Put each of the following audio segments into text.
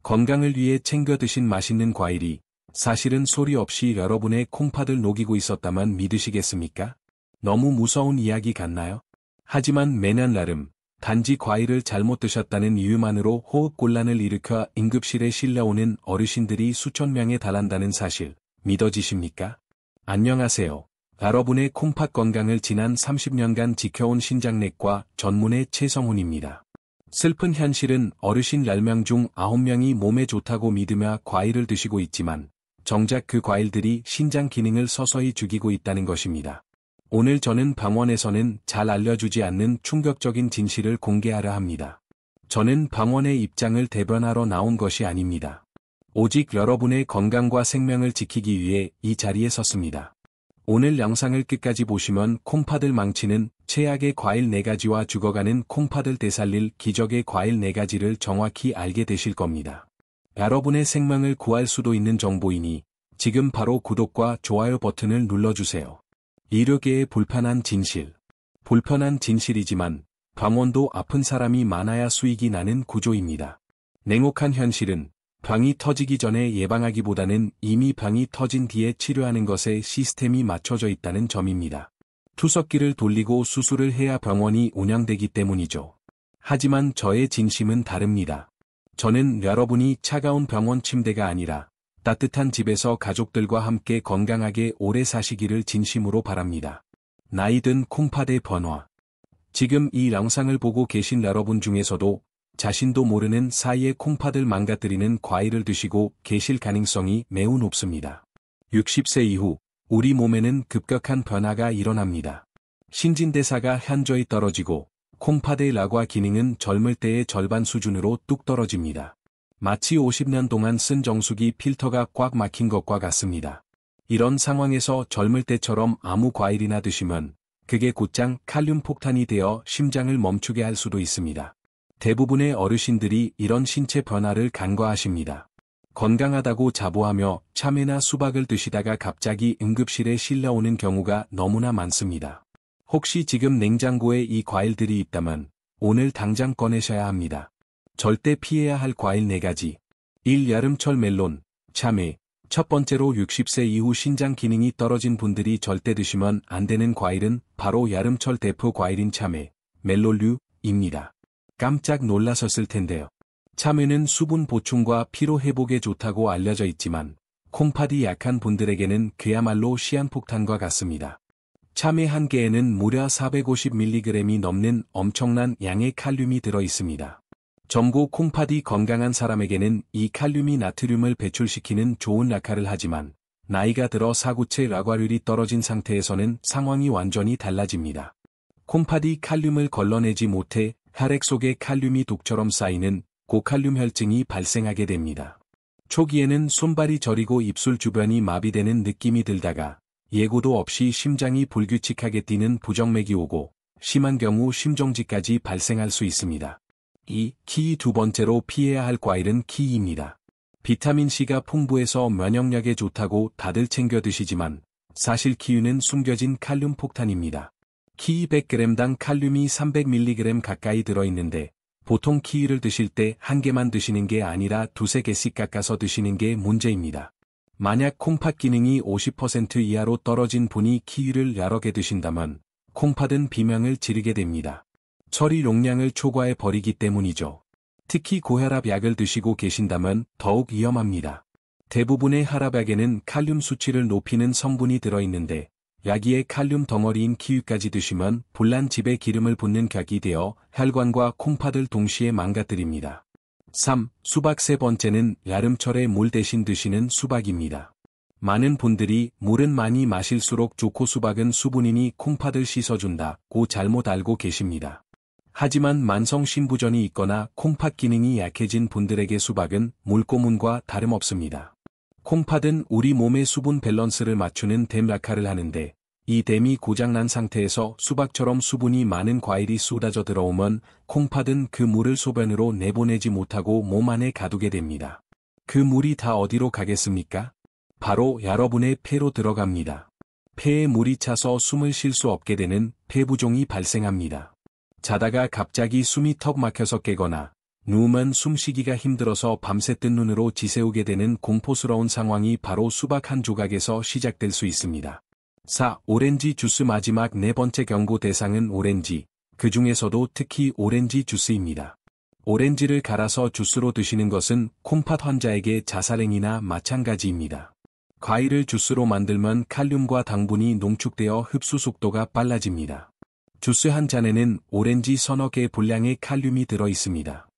건강을 위해 챙겨 드신 맛있는 과일이 사실은 소리 없이 여러분의 콩팥을 녹이고 있었다만 믿으시겠습니까? 너무 무서운 이야기 같나요? 하지만 매년 나름 단지 과일을 잘못 드셨다는 이유만으로 호흡곤란을 일으켜 응급실에 실려오는 어르신들이 수천 명에 달한다는 사실 믿어지십니까? 안녕하세요. 여러분의 콩팥 건강을 지난 30년간 지켜온 신장내과 전문의 최성훈입니다. 슬픈 현실은 어르신 10명 중 9명이 몸에 좋다고 믿으며 과일을 드시고 있지만 정작 그 과일들이 신장 기능을 서서히 죽이고 있다는 것입니다. 오늘 저는 병원에서는 잘 알려주지 않는 충격적인 진실을 공개하려 합니다. 저는 병원의 입장을 대변하러 나온 것이 아닙니다. 오직 여러분의 건강과 생명을 지키기 위해 이 자리에 섰습니다. 오늘 영상을 끝까지 보시면 콩팥을 망치는 최악의 과일 4가지와 죽어가는 콩팥을 되살릴 기적의 과일 4가지를 정확히 알게 되실 겁니다. 여러분의 생명을 구할 수도 있는 정보이니 지금 바로 구독과 좋아요 버튼을 눌러주세요. 의료계의 불편한 진실. 불편한 진실이지만 병원도 아픈 사람이 많아야 수익이 나는 구조입니다. 냉혹한 현실은 병이 터지기 전에 예방하기보다는 이미 병이 터진 뒤에 치료하는 것에 시스템이 맞춰져 있다는 점입니다. 투석기를 돌리고 수술을 해야 병원이 운영되기 때문이죠. 하지만 저의 진심은 다릅니다. 저는 여러분이 차가운 병원 침대가 아니라 따뜻한 집에서 가족들과 함께 건강하게 오래 사시기를 진심으로 바랍니다. 나이든 콩팥의 변화. 지금 이 영상을 보고 계신 여러분 중에서도 자신도 모르는 사이에 콩팥을 망가뜨리는 과일을 드시고 계실 가능성이 매우 높습니다. 60세 이후 우리 몸에는 급격한 변화가 일어납니다. 신진대사가 현저히 떨어지고 콩팥의 라과 기능은 젊을 때의 절반 수준으로 뚝 떨어집니다. 마치 50년 동안 쓴 정수기 필터가 꽉 막힌 것과 같습니다. 이런 상황에서 젊을 때처럼 아무 과일이나 드시면 그게 곧장 칼륨 폭탄이 되어 심장을 멈추게 할 수도 있습니다. 대부분의 어르신들이 이런 신체 변화를 간과하십니다. 건강하다고 자부하며 참외나 수박을 드시다가 갑자기 응급실에 실려오는 경우가 너무나 많습니다. 혹시 지금 냉장고에 이 과일들이 있다면 오늘 당장 꺼내셔야 합니다. 절대 피해야 할 과일 4가지. 1. 여름철 멜론, 참외. 첫 번째로 60세 이후 신장 기능이 떨어진 분들이 절대 드시면 안 되는 과일은 바로 여름철 대표 과일인 참외, 멜론류입니다. 깜짝 놀라셨을 텐데요. 참외는 수분 보충과 피로 회복에 좋다고 알려져 있지만 콩팥이 약한 분들에게는 그야말로 시한폭탄과 같습니다. 참외 한 개에는 무려 450mg이 넘는 엄청난 양의 칼륨이 들어 있습니다. 젊고 콩팥이 건강한 사람에게는 이 칼륨이 나트륨을 배출시키는 좋은 역할을 하지만 나이가 들어 사구체 라과률이 떨어진 상태에서는 상황이 완전히 달라집니다. 콩팥이 칼륨을 걸러내지 못해 혈액 속에 칼륨이 독처럼 쌓이는 고칼륨 혈증이 발생하게 됩니다. 초기에는 손발이 저리고 입술 주변이 마비되는 느낌이 들다가 예고도 없이 심장이 불규칙하게 뛰는 부정맥이 오고 심한 경우 심정지까지 발생할 수 있습니다. 2. 키위. 두 번째로 피해야 할 과일은 키위입니다. 비타민C가 풍부해서 면역력에 좋다고 다들 챙겨 드시지만 사실 키위는 숨겨진 칼륨 폭탄입니다. 키위 100g당 칼륨이 300mg 가까이 들어있는데 보통 키위를 드실 때 한 개만 드시는 게 아니라 두세 개씩 깎아서 드시는 게 문제입니다. 만약 콩팥 기능이 50% 이하로 떨어진 분이 키위를 여러 개 드신다면 콩팥은 비명을 지르게 됩니다. 처리 용량을 초과해 버리기 때문이죠. 특히 고혈압 약을 드시고 계신다면 더욱 위험합니다. 대부분의 혈압약에는 칼륨 수치를 높이는 성분이 들어있는데 여기에 칼륨 덩어리인 키위까지 드시면 불난 집에 기름을 붓는 격이 되어 혈관과 콩팥을 동시에 망가뜨립니다. 3. 수박. 세 번째는 여름철에 물 대신 드시는 수박입니다. 많은 분들이 물은 많이 마실수록 좋고 수박은 수분이니 콩팥을 씻어준다고 잘못 알고 계십니다. 하지만 만성 신부전이 있거나 콩팥 기능이 약해진 분들에게 수박은 물고문과 다름없습니다. 콩팥은 우리 몸의 수분 밸런스를 맞추는 댐 역할을 하는데 이 댐이 고장난 상태에서 수박처럼 수분이 많은 과일이 쏟아져 들어오면 콩팥은 그 물을 소변으로 내보내지 못하고 몸 안에 가두게 됩니다. 그 물이 다 어디로 가겠습니까? 바로 여러분의 폐로 들어갑니다. 폐에 물이 차서 숨을 쉴 수 없게 되는 폐부종이 발생합니다. 자다가 갑자기 숨이 턱 막혀서 깨거나 누우면 숨쉬기가 힘들어서 밤새 뜬 눈으로 지새우게 되는 공포스러운 상황이 바로 수박 한 조각에서 시작될 수 있습니다. 4. 오렌지 주스. 마지막 네 번째 경고 대상은 오렌지, 그 중에서도 특히 오렌지 주스입니다. 오렌지를 갈아서 주스로 드시는 것은 콩팥 환자에게 자살행위나 마찬가지입니다. 과일을 주스로 만들면 칼륨과 당분이 농축되어 흡수 속도가 빨라집니다. 주스 한 잔에는 오렌지 서너 개의 분량의 칼륨이 들어 있습니다.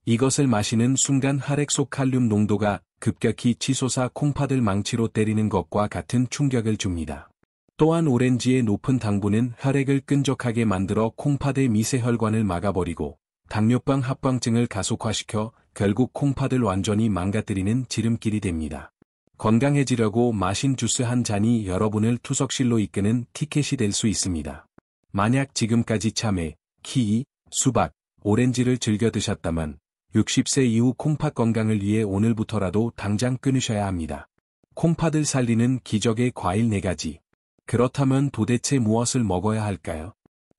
이것을 마시는 순간 혈액 속 칼륨 농도가 급격히 치솟아 콩팥을 망치로 때리는 것과 같은 충격을 줍니다. 또한 오렌지의 높은 당분은 혈액을 끈적하게 만들어 콩팥의 미세혈관을 막아버리고 당뇨병 합병증을 가속화시켜 결국 콩팥을 완전히 망가뜨리는 지름길이 됩니다. 건강해지려고 마신 주스 한 잔이 여러분을 투석실로 이끄는 티켓이 될 수 있습니다. 만약 지금까지 참외, 키위, 수박, 오렌지를 즐겨 드셨다면 60세 이후 콩팥 건강을 위해 오늘부터라도 당장 끊으셔야 합니다. 콩팥을 살리는 기적의 과일 4가지. 그렇다면 도대체 무엇을 먹어야 할까요?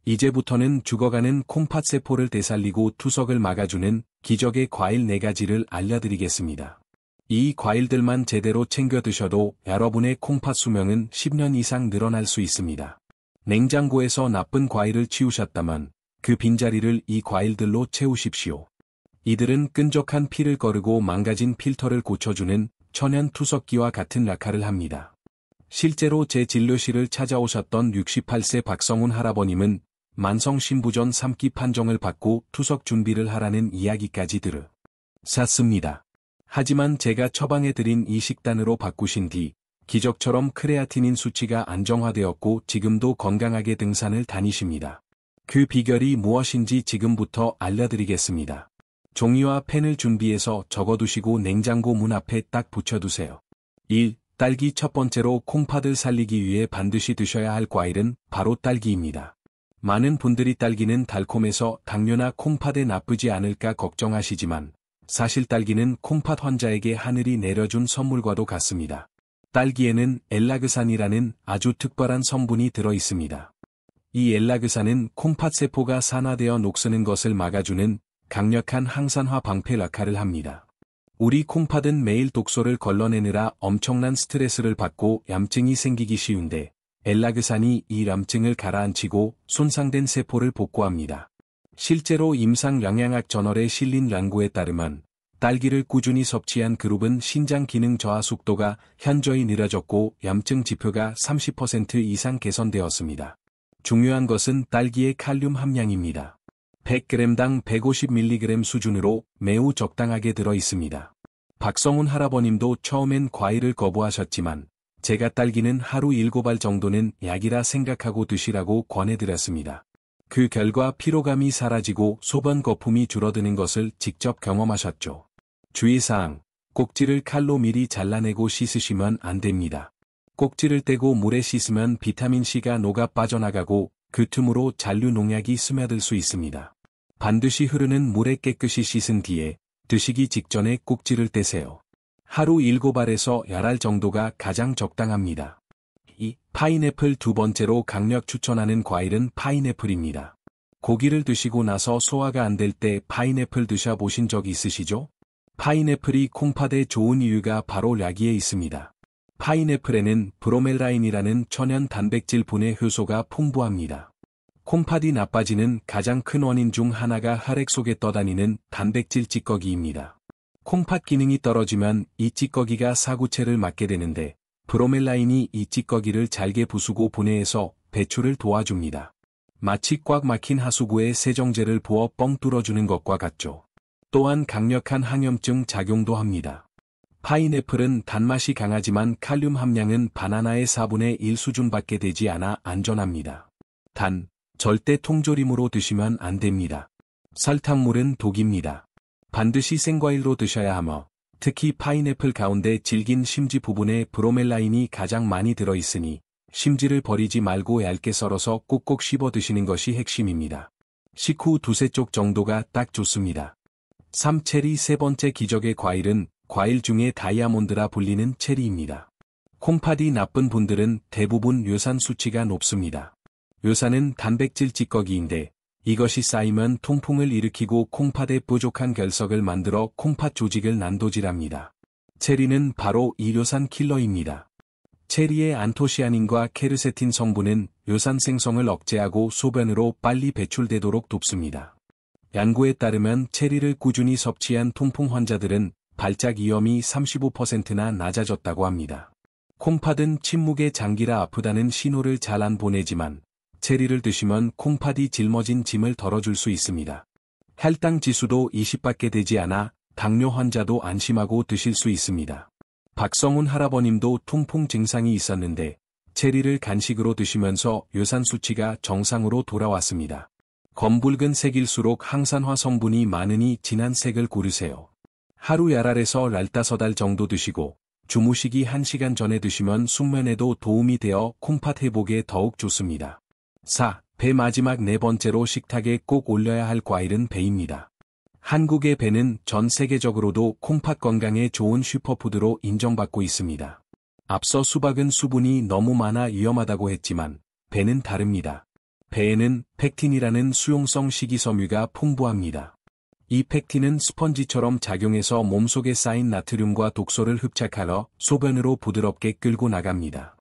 이제부터는 죽어가는 콩팥 세포를 되살리고 투석을 막아주는 기적의 과일 4가지를 알려드리겠습니다. 이 과일들만 제대로 챙겨 드셔도 여러분의 콩팥 수명은 10년 이상 늘어날 수 있습니다. 냉장고에서 나쁜 과일을 치우셨다면 그 빈자리를 이 과일들로 채우십시오. 이들은 끈적한 피를 거르고 망가진 필터를 고쳐주는 천연 투석기와 같은 역할을 합니다. 실제로 제 진료실을 찾아오셨던 68세 박성훈 할아버님은 만성 신부전 3기 판정을 받고 투석 준비를 하라는 이야기까지 들으셨습니다. 하지만 제가 처방해드린 이 식단으로 바꾸신 뒤 기적처럼 크레아티닌 수치가 안정화되었고 지금도 건강하게 등산을 다니십니다. 그 비결이 무엇인지 지금부터 알려드리겠습니다. 종이와 펜을 준비해서 적어두시고 냉장고 문 앞에 딱 붙여두세요. 1. 딸기. 첫 번째로 콩팥을 살리기 위해 반드시 드셔야 할 과일은 바로 딸기입니다. 많은 분들이 딸기는 달콤해서 당뇨나 콩팥에 나쁘지 않을까 걱정하시지만 사실 딸기는 콩팥 환자에게 하늘이 내려준 선물과도 같습니다. 딸기에는 엘라그산이라는 아주 특별한 성분이 들어 있습니다. 이 엘라그산은 콩팥 세포가 산화되어 녹쓰는 것을 막아주는 강력한 항산화 방패 역할을 합니다. 우리 콩팥은 매일 독소를 걸러내느라 엄청난 스트레스를 받고 염증이 생기기 쉬운데 엘라그산이 이 염증을 가라앉히고 손상된 세포를 복구합니다. 실제로 임상영양학 저널에 실린 연구에 따르면 딸기를 꾸준히 섭취한 그룹은 신장 기능 저하 속도가 현저히 느려졌고 염증 지표가 30% 이상 개선되었습니다. 중요한 것은 딸기의 칼륨 함량입니다. 100g당 150mg 수준으로 매우 적당하게 들어 있습니다. 박성훈 할아버님도 처음엔 과일을 거부하셨지만 제가 딸기는 하루 7알 정도는 약이라 생각하고 드시라고 권해드렸습니다. 그 결과 피로감이 사라지고 소변 거품이 줄어드는 것을 직접 경험하셨죠. 주의사항, 꼭지를 칼로 미리 잘라내고 씻으시면 안 됩니다. 꼭지를 떼고 물에 씻으면 비타민C가 녹아 빠져나가고 그 틈으로 잔류 농약이 스며들 수 있습니다. 반드시 흐르는 물에 깨끗이 씻은 뒤에 드시기 직전에 꼭지를 떼세요. 하루 7알에서 10알 정도가 가장 적당합니다. 2. 파인애플. 두 번째로 강력 추천하는 과일은 파인애플입니다. 고기를 드시고 나서 소화가 안 될 때 파인애플 드셔보신 적 있으시죠? 파인애플이 콩팥에 좋은 이유가 바로 여기에 있습니다. 파인애플에는 브로멜라인이라는 천연 단백질 분해 효소가 풍부합니다. 콩팥이 나빠지는 가장 큰 원인 중 하나가 혈액 속에 떠다니는 단백질 찌꺼기입니다. 콩팥 기능이 떨어지면 이 찌꺼기가 사구체를 맡게 되는데 브로멜라인이 이 찌꺼기를 잘게 부수고 분해해서 배출을 도와줍니다. 마치 꽉 막힌 하수구에 세정제를 부어 뻥 뚫어주는 것과 같죠. 또한 강력한 항염증 작용도 합니다. 파인애플은 단맛이 강하지만 칼륨 함량은 바나나의 4분의 1 수준밖에 되지 않아 안전합니다. 단, 절대 통조림으로 드시면 안 됩니다. 설탕물은 독입니다. 반드시 생과일로 드셔야 하며 특히 파인애플 가운데 질긴 심지 부분에 브로멜라인이 가장 많이 들어있으니 심지를 버리지 말고 얇게 썰어서 꼭꼭 씹어 드시는 것이 핵심입니다. 식후 두세 쪽 정도가 딱 좋습니다. 3. 체리. 세 번째 기적의 과일은 과일 중에 다이아몬드라 불리는 체리입니다. 콩팥이 나쁜 분들은 대부분 요산 수치가 높습니다. 요산은 단백질 찌꺼기인데 이것이 쌓이면 통풍을 일으키고 콩팥에 부족한 결석을 만들어 콩팥 조직을 난도질합니다. 체리는 바로 이 료산 킬러입니다. 체리의 안토시아닌과 케르세틴 성분은 료산 생성을 억제하고 소변으로 빨리 배출되도록 돕습니다. 연구에 따르면 체리를 꾸준히 섭취한 통풍 환자들은 발작 위험이 35%나 낮아졌다고 합니다. 콩팥은 침묵의 장기라 아프다는 신호를 잘 안 보내지만 체리를 드시면 콩팥이 짊어진 짐을 덜어줄 수 있습니다. 혈당 지수도 20밖에 되지 않아 당뇨 환자도 안심하고 드실 수 있습니다. 박성훈 할아버님도 통풍 증상이 있었는데 체리를 간식으로 드시면서 료산 수치가 정상으로 돌아왔습니다. 검붉은 색일수록 항산화 성분이 많으니 진한 색을 고르세요. 하루 10알에서 15알 정도 드시고 주무시기 1시간 전에 드시면 숙면에도 도움이 되어 콩팥 회복에 더욱 좋습니다. 4. 배 마지막 네 번째로 식탁에 꼭 올려야 할 과일은 배입니다. 한국의 배는 전 세계적으로도 콩팥 건강에 좋은 슈퍼푸드로 인정받고 있습니다. 앞서 수박은 수분이 너무 많아 위험하다고 했지만 배는 다릅니다. 배에는 팩틴이라는 수용성 식이섬유가 풍부합니다. 이 팩틴은 스펀지처럼 작용해서 몸속에 쌓인 나트륨과 독소를 흡착하여 소변으로 부드럽게 끌고 나갑니다.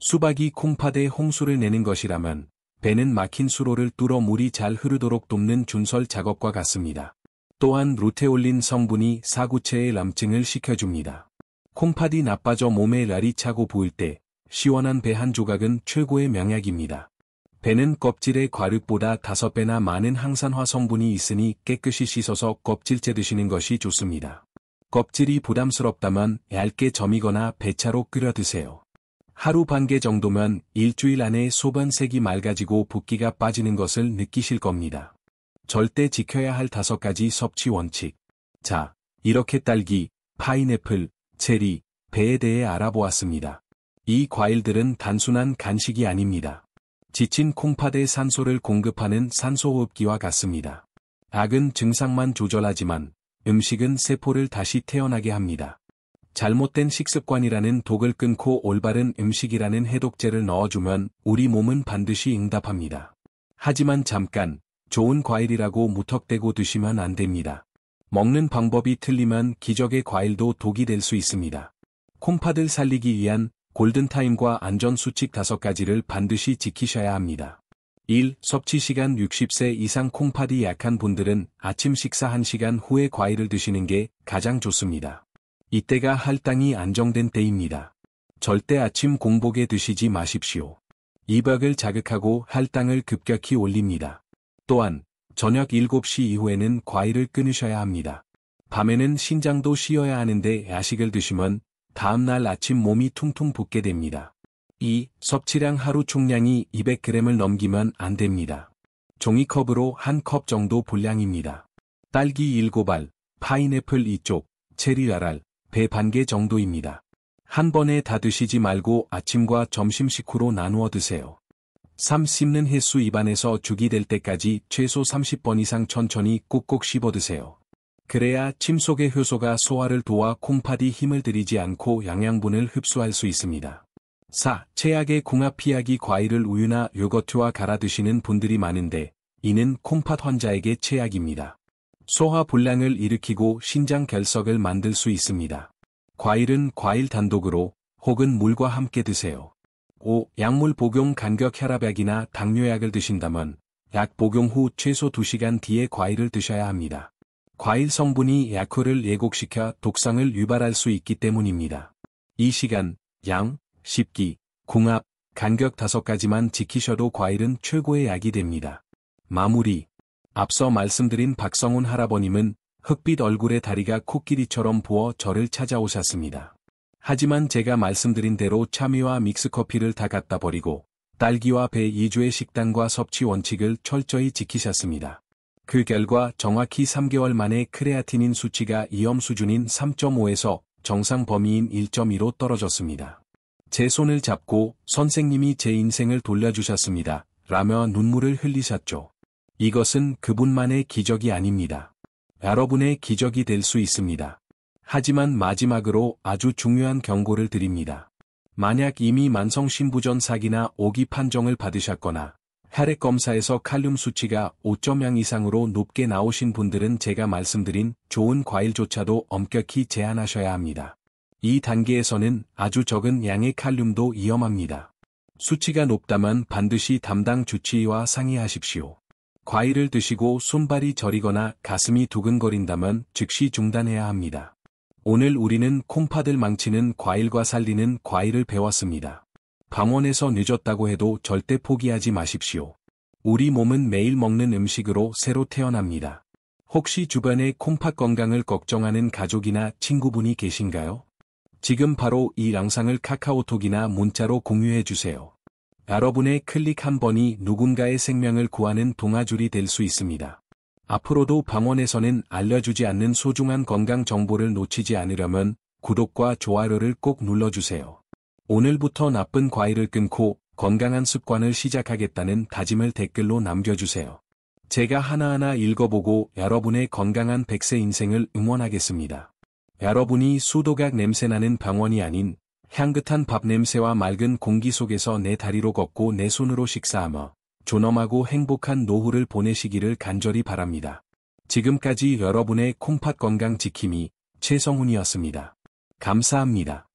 수박이 콩팥에 홍수를 내는 것이라면 배는 막힌 수로를 뚫어 물이 잘 흐르도록 돕는 준설 작업과 같습니다. 또한 루테올린 성분이 사구체의 남증을 식혀줍니다. 콩팥이 나빠져 몸에 날이 차고 부을 때 시원한 배 한 조각은 최고의 명약입니다. 배는 껍질의 과육보다 5배나 많은 항산화 성분이 있으니 깨끗이 씻어서 껍질째 드시는 것이 좋습니다. 껍질이 부담스럽다면 얇게 점이거나 배차로 끓여 드세요. 하루 반 개 정도면 일주일 안에 소변색이 맑아지고 붓기가 빠지는 것을 느끼실 겁니다. 절대 지켜야 할 5가지 섭취 원칙. 자, 이렇게 딸기, 파인애플, 체리, 배에 대해 알아보았습니다. 이 과일들은 단순한 간식이 아닙니다. 지친 콩팥에 산소를 공급하는 산소호흡기와 같습니다. 약은 증상만 조절하지만 음식은 세포를 다시 태어나게 합니다. 잘못된 식습관이라는 독을 끊고 올바른 음식이라는 해독제를 넣어주면 우리 몸은 반드시 응답합니다. 하지만 잠깐, 좋은 과일이라고 무턱대고 드시면 안 됩니다. 먹는 방법이 틀리면 기적의 과일도 독이 될 수 있습니다. 콩팥을 살리기 위한 골든타임과 안전수칙 5가지를 반드시 지키셔야 합니다. 1. 섭취시간 60세 이상 콩팥이 약한 분들은 아침 식사 1시간 후에 과일을 드시는 게 가장 좋습니다. 이때가 혈당이 안정된 때입니다. 절대 아침 공복에 드시지 마십시오. 이벽을 자극하고 혈당을 급격히 올립니다. 또한 저녁 7시 이후에는 과일을 끊으셔야 합니다. 밤에는 신장도 쉬어야 하는데 야식을 드시면 다음날 아침 몸이 퉁퉁 붓게 됩니다. 2. 섭취량 하루 총량이 200g을 넘기면 안 됩니다. 종이컵으로 1컵 정도 분량입니다. 딸기 7알, 파인애플 2쪽, 체리 10알, 배 반 개 정도입니다. 한 번에 다 드시지 말고 아침과 점심 식후로 나누어 드세요. 3. 씹는 횟수 입안에서 죽이 될 때까지 최소 30번 이상 천천히 꾹꾹 씹어 드세요. 그래야 침 속의 효소가 소화를 도와 콩팥이 힘을 들이지 않고 영양분을 흡수할 수 있습니다. 4. 최악의 궁합 피하기 과일을 우유나 요거트와 갈아 드시는 분들이 많은데 이는 콩팥 환자에게 최악입니다. 소화 불량을 일으키고 신장 결석을 만들 수 있습니다. 과일은 과일 단독으로 혹은 물과 함께 드세요. 5. 약물 복용 간격 혈압약이나 당뇨약을 드신다면 약 복용 후 최소 2시간 뒤에 과일을 드셔야 합니다. 과일 성분이 약효를 예곡시켜 독성을 유발할 수 있기 때문입니다. 이 시간, 양, 씹기, 궁합, 간격 5가지만 지키셔도 과일은 최고의 약이 됩니다. 마무리. 앞서 말씀드린 박성훈 할아버님은 흑빛 얼굴에 다리가 코끼리처럼 부어 저를 찾아오셨습니다. 하지만 제가 말씀드린 대로 참외와 믹스커피를 다 갖다 버리고 딸기와 배 2주의 식단과 섭취 원칙을 철저히 지키셨습니다. 그 결과 정확히 3개월 만에 크레아티닌 수치가 위험 수준인 3.5에서 정상 범위인 1.2로 떨어졌습니다. 제 손을 잡고 선생님이 제 인생을 돌려주셨습니다. 라며 눈물을 흘리셨죠. 이것은 그분만의 기적이 아닙니다. 여러분의 기적이 될 수 있습니다. 하지만 마지막으로 아주 중요한 경고를 드립니다. 만약 이미 만성신부전 사기나 오기 판정을 받으셨거나 혈액 검사에서 칼륨 수치가 5.0 이상으로 높게 나오신 분들은 제가 말씀드린 좋은 과일조차도 엄격히 제한하셔야 합니다. 이 단계에서는 아주 적은 양의 칼륨도 위험합니다. 수치가 높다면 반드시 담당 주치의와 상의하십시오. 과일을 드시고 손발이 저리거나 가슴이 두근거린다면 즉시 중단해야 합니다. 오늘 우리는 콩팥을 망치는 과일과 살리는 과일을 배웠습니다. 방언에서 늦었다고 해도 절대 포기하지 마십시오. 우리 몸은 매일 먹는 음식으로 새로 태어납니다. 혹시 주변에 콩팥 건강을 걱정하는 가족이나 친구분이 계신가요? 지금 바로 이 영상을 카카오톡이나 문자로 공유해 주세요. 여러분의 클릭 한 번이 누군가의 생명을 구하는 동아줄이 될 수 있습니다. 앞으로도 방언에서는 알려주지 않는 소중한 건강 정보를 놓치지 않으려면 구독과 좋아요를 꼭 눌러주세요. 오늘부터 나쁜 과일을 끊고 건강한 습관을 시작하겠다는 다짐을 댓글로 남겨주세요. 제가 하나하나 읽어보고 여러분의 건강한 100세 인생을 응원하겠습니다. 여러분이 수도각 냄새나는 방언이 아닌 향긋한 밥 냄새와 맑은 공기 속에서 내 다리로 걷고 내 손으로 식사하며 존엄하고 행복한 노후를 보내시기를 간절히 바랍니다. 지금까지 여러분의 콩팥 건강 지킴이 최성훈이었습니다. 감사합니다.